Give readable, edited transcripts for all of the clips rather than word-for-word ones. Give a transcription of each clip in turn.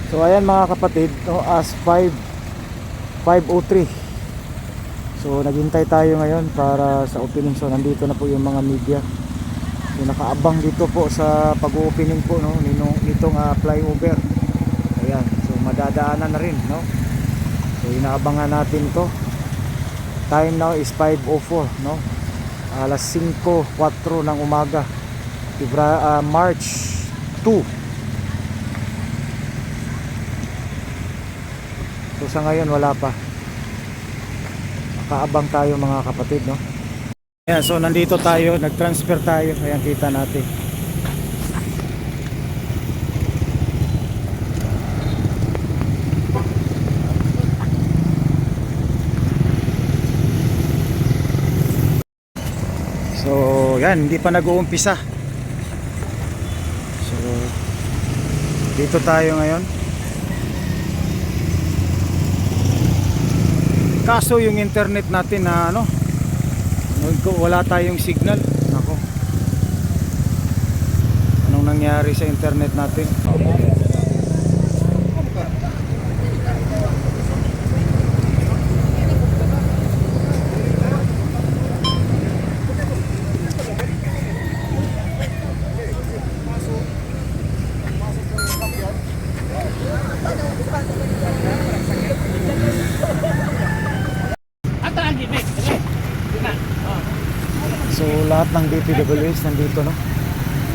So ayan mga kapatid, no, as 5:03. So naghintay tayo ngayon para sa opening. So nandito na po yung mga media. So nakaabang dito po sa pag-opening po, no, nitong flyover. Ayan, so madadaanan na rin, no. So inaabangan natin to. Time now is 5:04, no. Alas 5:04 ng umaga. March 2. So sa ngayon wala pa. Nakaabang tayo mga kapatid, no. Ayan, so nandito tayo, nag-transfer tayo. Ayan, kita natin. So yan, hindi pa nag-uumpisa. So dito tayo ngayon. Kaso yung internet natin na wala tayong signal. Nako. Anong nangyari sa internet natin? So lahat ng DPWH nandito, no?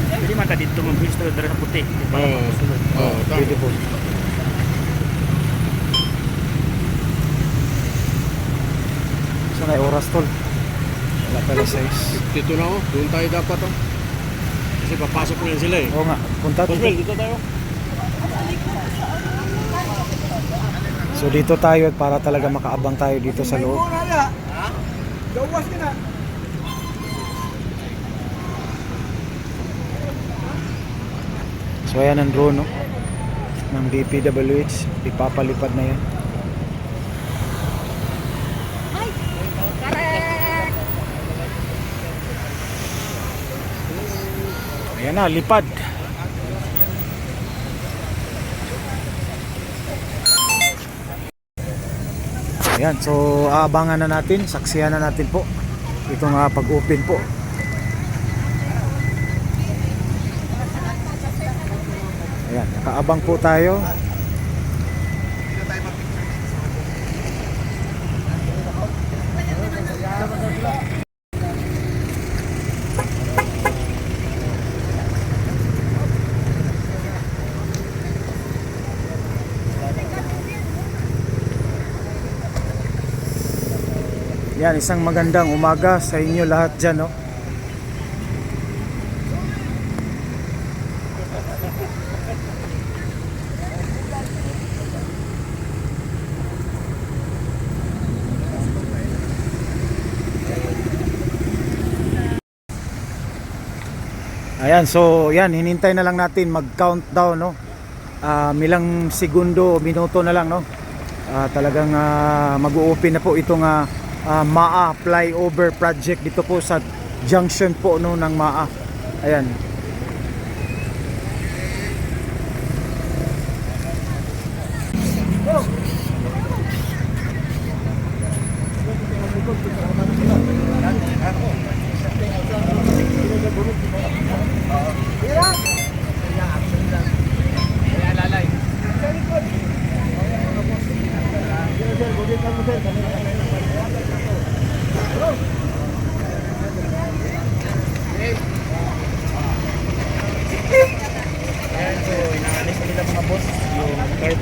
Jadi mata dito mag-install dari putih. Pwede po. So may oras tol. Wala pala 6. Dito na doon tayo dapat kasi papasok na sila eh. Oo nga, punta dito. Dito tayo. So dito tayo para talaga makaabang tayo dito sa loob. Gawas ka na. So ayan ang drone, no, ng DPWH. Ipapalipad na yan. Ayan na, lipad. Ayan, so aabangan na natin, saksihan na natin po itong pag-open po. Ayan, nakaabang po tayo. Yan, isang magandang umaga sa inyo lahat dyan, no? Ayan, so yan, hinintay na lang natin mag-countdown, no? Milang segundo o minuto na lang, no? Talagang mag-o-open na po itong MAA flyover project dito po sa junction po, no, ng MAA. Ayan.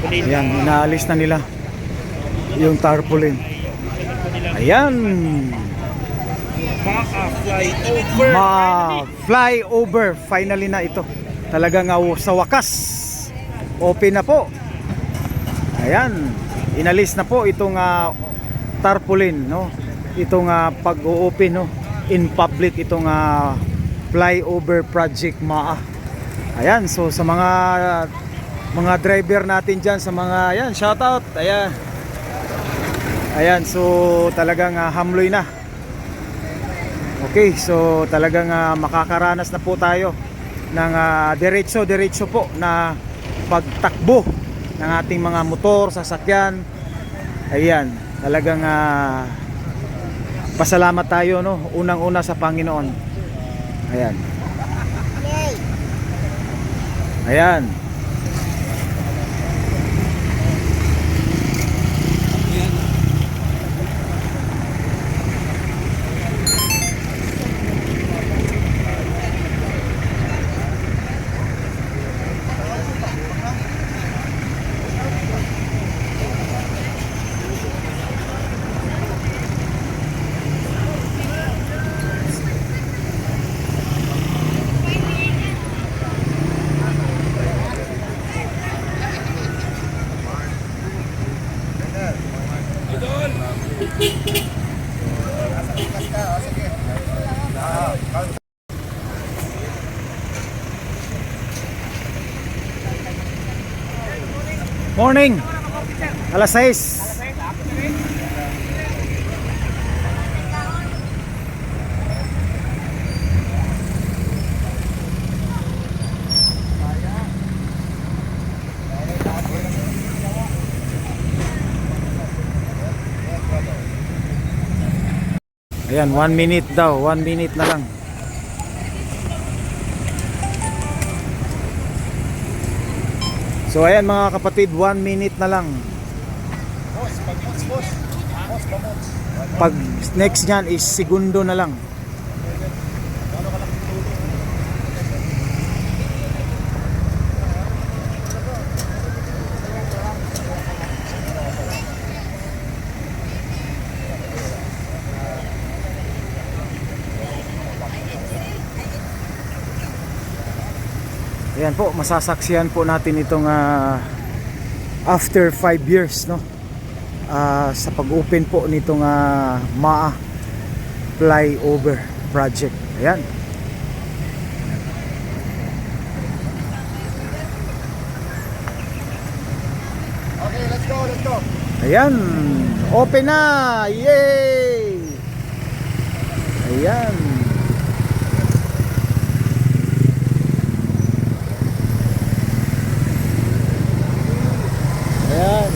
Ayan, inaalis na nila yung tarpaulin. Ayan, flyover finally na ito. Talagang sa wakas open na po. Ayan, inalis na po itong tarpaulin, no? Itong pag-o-open, no, in public itong flyover project MAA. Ayan, so sa mga driver natin dyan, sa mga, ayan, shout out. Ayan, ayan, so talagang hamloy na. Okay, so talagang makakaranas na po tayo ng diretso po na pagtakbo ng ating mga motor, sasakyan. Ayan, talagang pasalamat tayo, no, unang-una sa Panginoon. Ayan. Ayan. Morning. Alas 6. Ayan, 1 minute daw, 1 minute na lang. So ayan mga kapatid, 1 minute na lang. Pag next nyan is segundo na lang. Ayan po, masasaksihan po natin itong after 5 years, no, sa pag-open po nitong MAA Flyover Project. Ayan. Okay, let's go, let's go. Ayan, open na. Yay! Ayan. Ayan.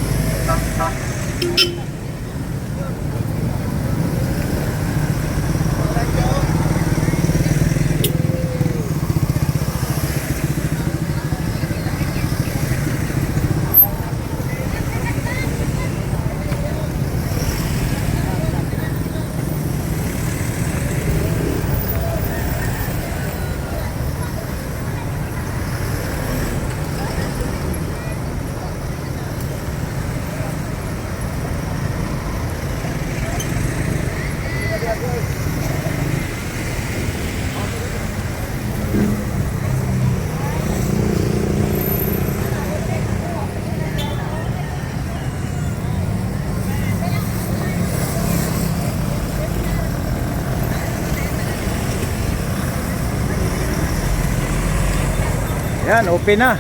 Ayan, open na.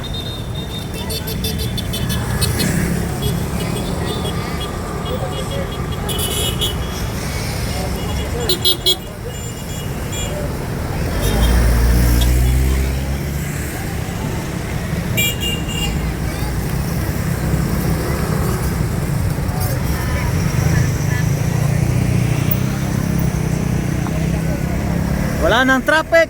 Wala nang traffic.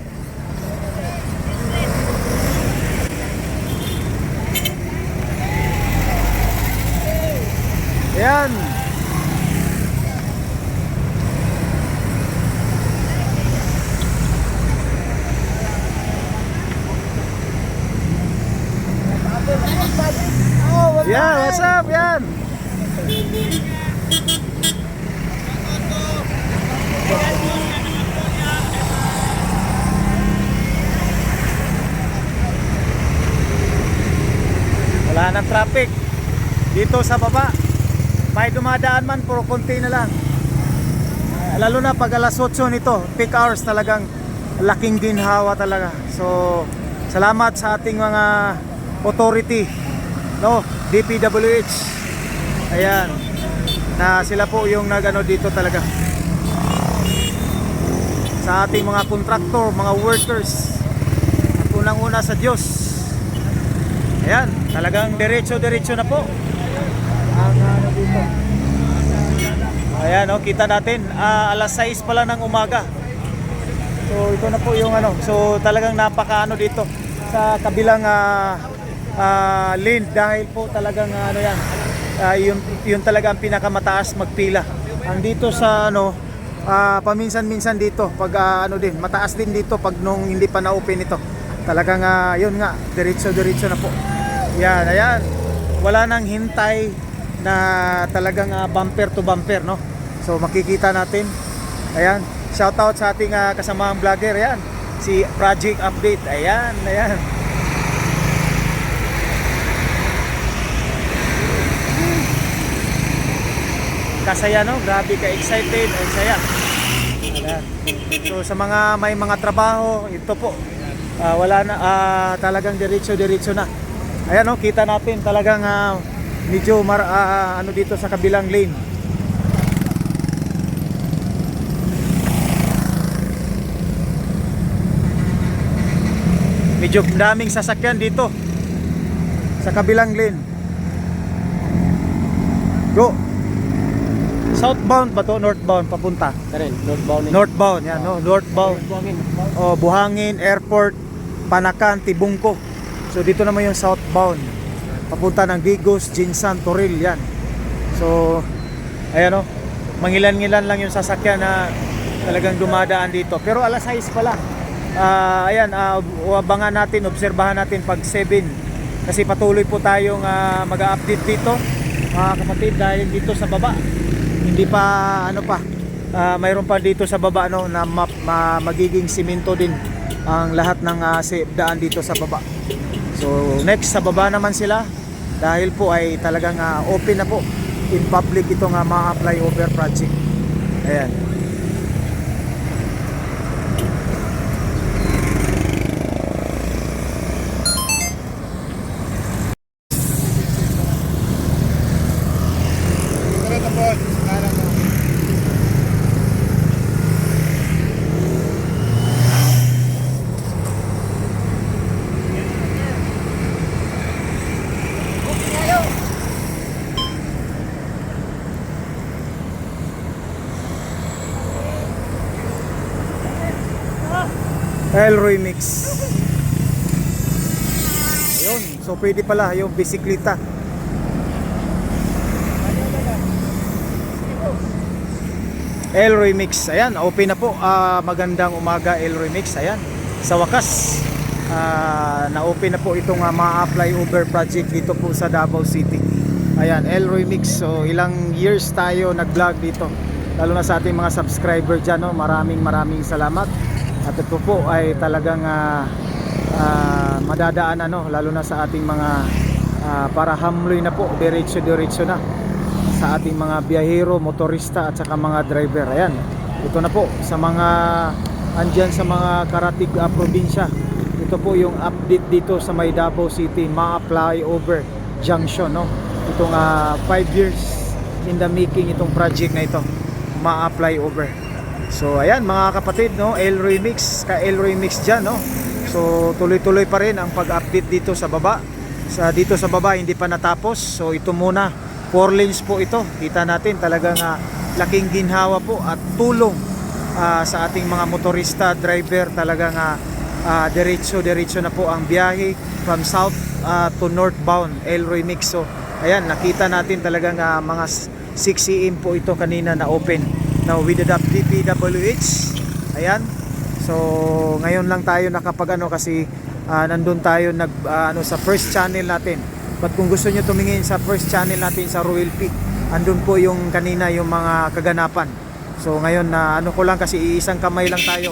Ayan. Yeah, what's up? Yan. Wala nang traffic dito sa baba. May dumadaan man, puro konti na lang. Lalo na pag alas 8 nito, peak hours, talagang laking ginhawa talaga. So, salamat sa ating mga authority, no, DPWH. Ayan, na sila po yung nagano dito talaga. Sa ating mga kontraktor, mga workers, at unang-una sa Diyos. Ayan. talagang diretso-diretso na po ang ano dito. Ayan, oh, kita natin, alas 6 pala ng umaga. So ito na po yung ano. So talagang napakaano dito sa kabilang lane dahil po talagang ano yan. Yun talaga ang pinakamataas magpila. Ang dito sa ano paminsan-minsan dito pag ano din, mataas din dito pag nung hindi pa na-open ito. Talagang yun nga, diretso-diretso na po. Yan, ayan. Wala nang hintay na talagang bumper to bumper, no? So makikita natin. Ayan, shout out sa ating kasamahang vlogger, ayan. Si Project Update. Ayan, ayan. Kasaya, no? Grabe ka excited, ang saya. Ayan. So sa mga may mga trabaho, ito po. Wala na talagang diretso-diretso na. Ayan, no? Kita natin talagang medyo ano dito sa kabilang lane. Medyo daming sasakyan dito sa kabilang lane. Go. Southbound ba to? Northbound papunta? Karen, northbound. Northbound, yan, no? Northbound. Oh, Buhangin, Airport, Panakan, Tibungko. So dito naman yung southbound. Papunta ng Digos, Jinsan, Toril, yan. So ayan, no? Mangilan-ngilan lang yung sasakyan na talagang dumadaan dito. Pero alas 6 pa lang. Ayan, abangan natin, obserbahan natin pag 7 kasi patuloy po tayong mag-update dito mga kapatid, dahil dito sa baba hindi pa ano pa, mayroon pa dito sa baba, no, na magiging simento din ang lahat ng daan dito sa baba. So next sa baba naman sila, dahil po ay talagang open na po in public itong mga flyover project. Ayan. Elroy Mix. Ayun, so pwede pala yung bisikleta. Elroy Mix. Ayan, open na po. Magandang umaga, Elroy Mix. Ayan, sa wakas na-open na po itong mga flyover project dito po sa Davao City. Ayan, Elroy Mix. So ilang years tayo nag-vlog dito, lalo na sa ating mga subscriber dyan, no? Maraming salamat. At ito po ay talagang madadaan, ano, lalo na sa ating mga para hamloy na po, diretso na sa ating mga biyahero, motorista at saka mga driver. Ayan, ito na po sa mga andyan sa mga karatig probinsya. Ito po yung update dito sa may Davao City, mga flyover junction, no? Itong 5 years in the making itong project na ito, mga flyover. So ayan mga kapatid, no, Elroy Mix, ka-Elroy Mix dyan, no. So tuloy-tuloy pa rin ang pag-update dito sa baba. Dito sa baba hindi pa natapos. So ito muna, 4 lanes po ito. Kita natin talagang laking ginhawa po at tulong sa ating mga motorista, driver. Talagang diretso na po ang biyahe from south to northbound, Elroy Mix. So ayan, nakita natin talagang mga 6 AM po ito kanina na open. Now with the DPWH. Ayan. So ngayon lang tayo nakapag kasi nandun tayo sa first channel natin. But kung gusto nyo tumingin sa first channel natin sa Royal Peak, andun po yung kanina yung mga kaganapan. So ngayon na ko lang kasi isang kamay lang tayo.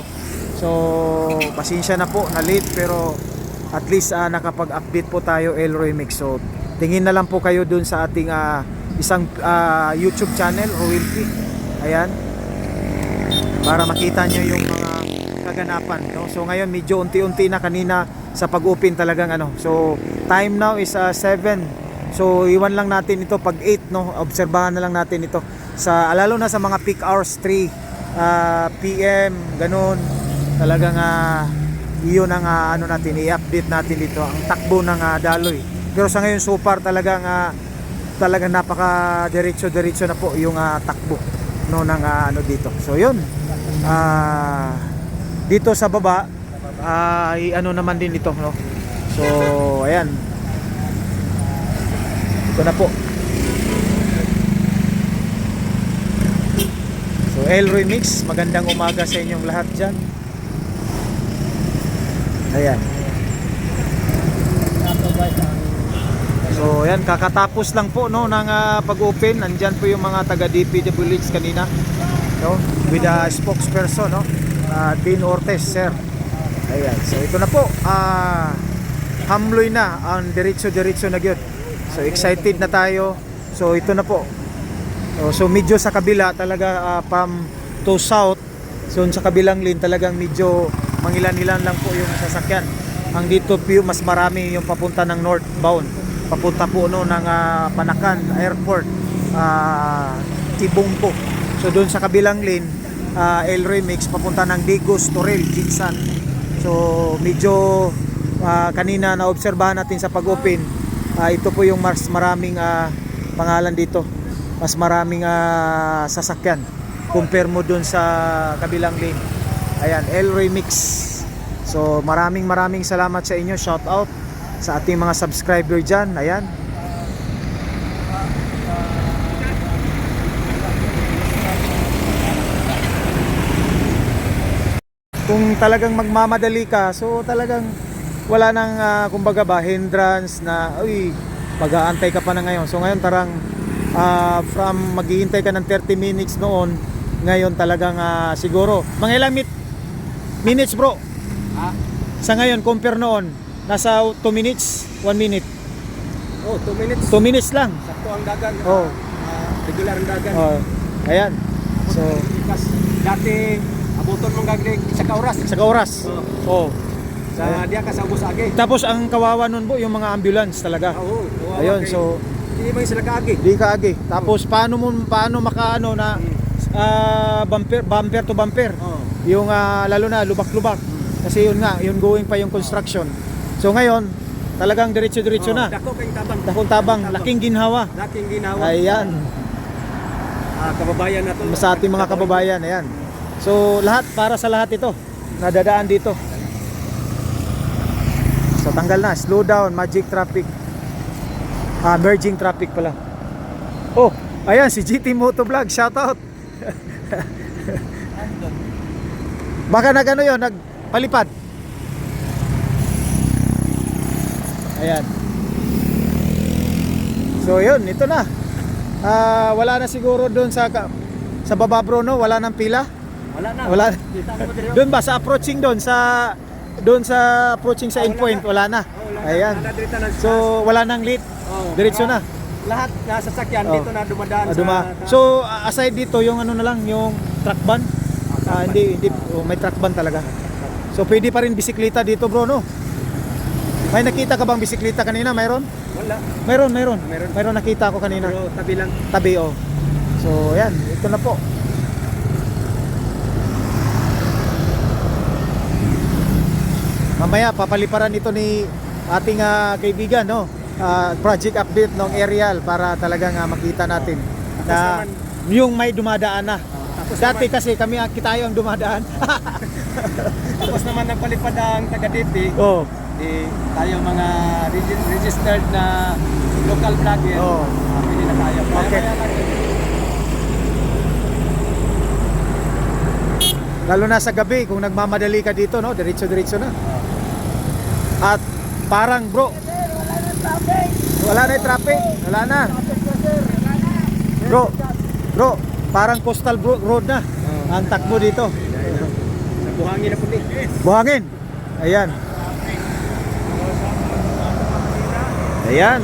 So pasensya na po na late, pero at least nakapag-update po tayo, Elroy Mix. So tingin na lang po kayo dun sa ating isang YouTube channel, Royal Peak. Ayan, para makita nyo yung mga kaganapan, no? So ngayon medyo unti-unti na, kanina sa pag-open talagang so time now is 7. So iwan lang natin ito pag 8, no? Obserbahan na lang natin ito sa lalo na sa mga peak hours, 3 PM ganun. Talagang iyon ang natin i-update natin dito ang takbo ng daloy Pero sa ngayon so far talagang napaka diretso na po yung takbo no ng ano dito. So yun. Dito sa baba ano naman din ito, no. So ayan. Ito na po. So Elroy Mix, magandang umaga sa inyong lahat dyan. Ayan. So ayan, kakatapos lang po no ng pag-open. Nandyan po yung mga taga DPWH kanina, no, with a spokesperson, no, Dean Ortiz, sir. Ayan, so ito na po, hamloy na ang diretso na gyud. So excited na tayo. So ito na po. So medyo sa kabila talaga from to south. So sa kabilang lane talagang medyo mangilan-ilan lang po yung sasakyan. Ang dito po mas marami yung papunta ng northbound. Papunta po no ng Panakan Airport, Tibong po. So doon sa kabilang lane, Elroy Mix papunta ng Digos, Toril, Jinsan. So medyo kanina na obserbahan natin sa pag-open, ito po yung mas maraming pangalan dito. Mas maraming sasakyan compare mo doon sa kabilang lane. Ayan, Elroy Mix. So maraming salamat sa inyo. Shout out sa ating mga subscriber dyan. Ayan. Kung talagang magmamadali ka, so talagang wala nang kumbaga ba hindrance na uy, mag-aantay ka pa na ngayon. So ngayon tarang from maghihintay ka ng 30 minutes noon, ngayon talagang siguro mga ilang minutes bro sa ngayon compare noon, nasa 2 minutes, 1 minute. Oh, 2 minutes. 2 minutes lang. Sakto ang dagan. Oh. Regular ang dagan. Oh. Ayan. So Ikas, dati abuton mong gagling sa oras. sa oras. Oh. Sa diya ka sa ubos agi. Tapos ang kawawa nun po yung mga ambulance talaga. Oo. Ayun, so hindi ba sila kaagi? di kaagi. Tapos paano makaano na bumper to bumper. Oh. Yung lalo na lubak-lubak. Kasi yun nga, yun going pa yung construction. So ngayon, talagang diretso na. Dako kayong tabang. Dakong tabang, laking ginhawa. Laking ginawa. Ayan, Kababayan na to. sa ating mga kababayan, ayan. So lahat, para sa lahat ito, nadadaan dito. So tanggal na, slow down, magic traffic. Merging traffic pala. Oh, ayan si GT Motovlog, shout out. Baka nagano yon, nagpalipad. Ayan. So yun, ito na. Wala na siguro doon sa baba bro, no? Wala nang pila. Wala na. Wala. Kita mo dito. Doon ba sa approaching doon sa approaching sa endpoint, wala na. Ayan. So wala nang late. Diretso na. Lahat na sasakyan Oh. dito na dumadaan So aside dito yung ano na lang, yung truck ban. Hindi may truck ban talaga. So pwede pa rin bisikleta dito bro, no? May nakita ka bang bisikleta kanina? Mayroon? wala. Mayroon nakita ko kanina. Pero tabi lang. Tabi, oh. So ayan, ito na po. Mamaya papaliparan ito ni ating kaibigan, no? Project update ng aerial para talagang makita natin na yung may dumadaan na. Dati kasi kita yung dumadaan. Tapos naman nagpalipad ang taga-DP. Oh. Tayo mga registered na local vlogger. Oh. Pwede na tayo. Okay. Lalo na sa gabi kung nagmamadali ka dito, no? Diretso na. At parang bro, wala na yung traffic. Wala na. Bro, parang coastal road na ang takbo dito. Buhangin na puti. Buhangin. Ayan. Ayan.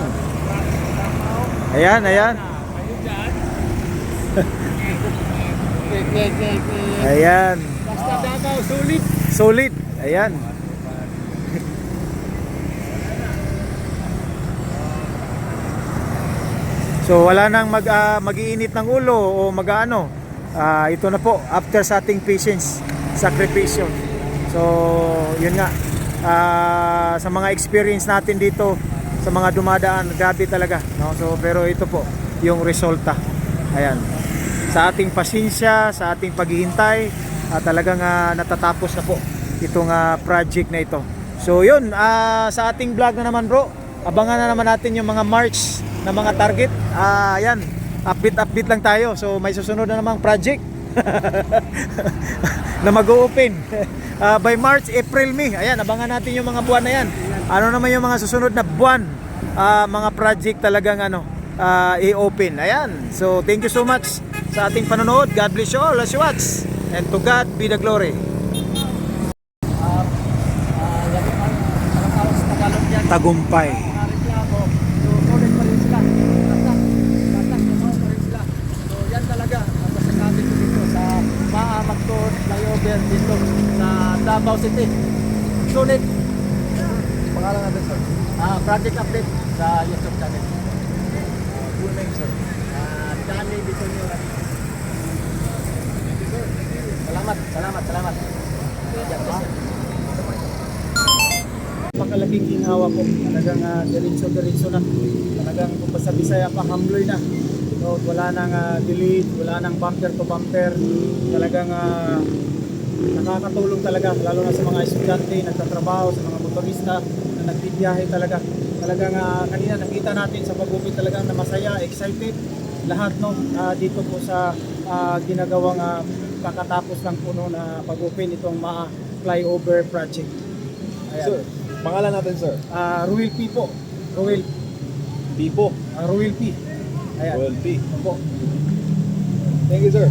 Ayan. Basta Davao, sulit. Solid. Ayan. So wala nang mag-iinit ng ulo o mag-ano. Ito na po after sa ating patience, sakripisyo. So yun nga. Sa mga experience natin dito sa mga dumadaan, grabe talaga, no? So pero ito po yung resulta. Ayan. Sa ating pasensya, sa ating paghihintay, talagang natatapos na po itong project na ito. So yun, sa ating vlog na naman bro, abangan na naman natin yung mga March na mga target. Ayan, update lang tayo. So may susunod na namang project na mag-open by March, April, May. Ayan, abangan natin yung mga buwan na yan. Ano naman yung mga susunod na buwan, mga project talagang i-open. Ayan, so thank you so much sa ating panonood. God bless you all as you watch, and to God be the glory. Tagumpay. Solid pa rin sila. So yan talaga ang masasabi ko dito sa Maamagton flyover dito sa Davao City. Solid. Pangalan natin sir? Project update sa YouTube channel. Full name sir? Danny Bitonio. Salamat. Pakalaking ginhawa po, talagang diretso na, talagang kung sa Bisaya pa, hamloy na. So, wala nang delete, wala nang bumper to bumper, talagang nakakatulong talaga, lalo na sa mga estudyante, nagtatrabaho, sa mga motorista na nagbibiyahe talaga. Talagang kanina nakita natin sa pag-upit talagang na masaya, excited, lahat no, dito po sa ginagawang kakatapos lang po no, na pag-open itong flyover project. Ayan. Sir, pangalan natin sir? Ruel P po. Ruel. Pipo. Ruel P. Ayan. Royal P. Opo. Thank you sir.